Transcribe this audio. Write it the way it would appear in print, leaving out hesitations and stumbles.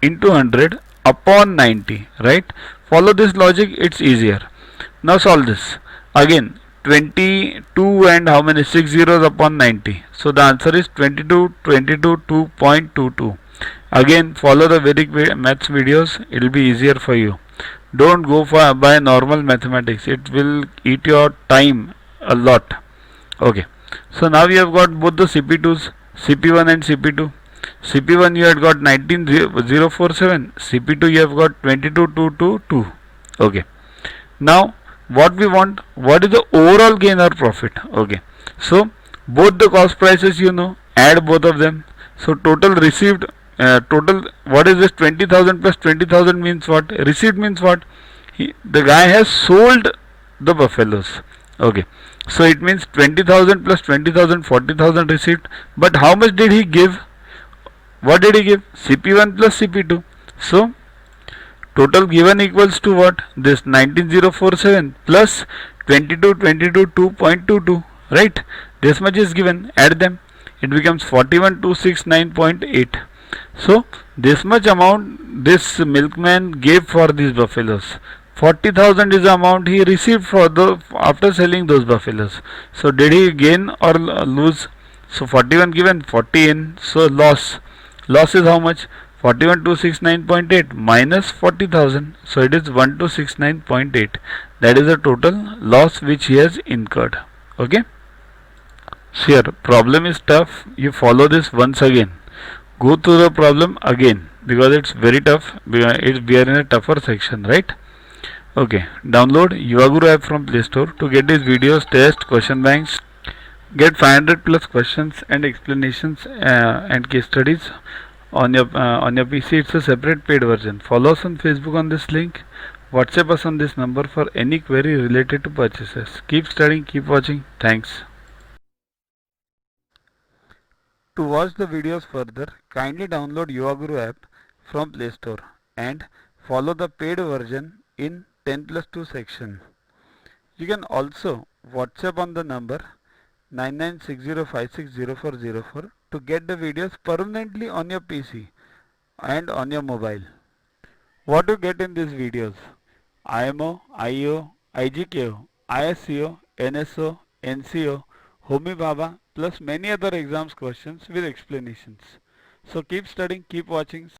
into 100 upon 90, right? Follow this logic, it's easier. Now solve this. Again, 22 and how many 6 zeros upon 90. So the answer is 22, 2.22. Again, follow the Vedic maths videos, it will be easier for you. Don't go for by normal mathematics, it will eat your time a lot. Okay, so now we have got both the CP2s, CP1 and CP2. CP1 you had got 19047, CP2 you have got 22222. Okay, now what we want, what is the overall gain or profit? Okay, so both the cost prices you know, add both of them. So total received, total, what is this? 20,000 plus 20,000 means what? Received means what? The guy has sold the buffaloes. Okay, so it means 20,000 plus 20,000, 40,000 received. But how much did he give? What did he give? CP1 plus CP2. So total given equals to what? This 19047 plus 2.22, right? This much is given. Add them. It becomes 41269.8. So this much amount this milkman gave for these buffaloes. 40,000 is the amount he received for the after selling those buffaloes. So did he gain or lose? So 41 given, 40 in. So loss. Loss is how much? 41269.8 minus 40,000. So it is 1269.8. That is the total loss which he has incurred. Okay. So here problem is tough. You follow this once again. Go through the problem again because it's very tough. We are in a tougher section, right? Okay. Download Yuva Guru app from Play Store to get these videos, tests, question banks. Get 500 plus questions and explanations and case studies on your PC. It's a separate paid version. Follow us on Facebook on this link. WhatsApp us on this number for any query related to purchases. Keep studying, keep watching. Thanks. To watch the videos further, kindly download Yuva Guru app from Play Store and follow the paid version in 10+2 section. You can also WhatsApp on the number 9960560404 to get the videos permanently on your PC and on your mobile. What you get in these videos? IMO, IO, IGKO, ISCO, NSO, NCO, Homi Bhabha plus many other exams questions with explanations. So keep studying, keep watching.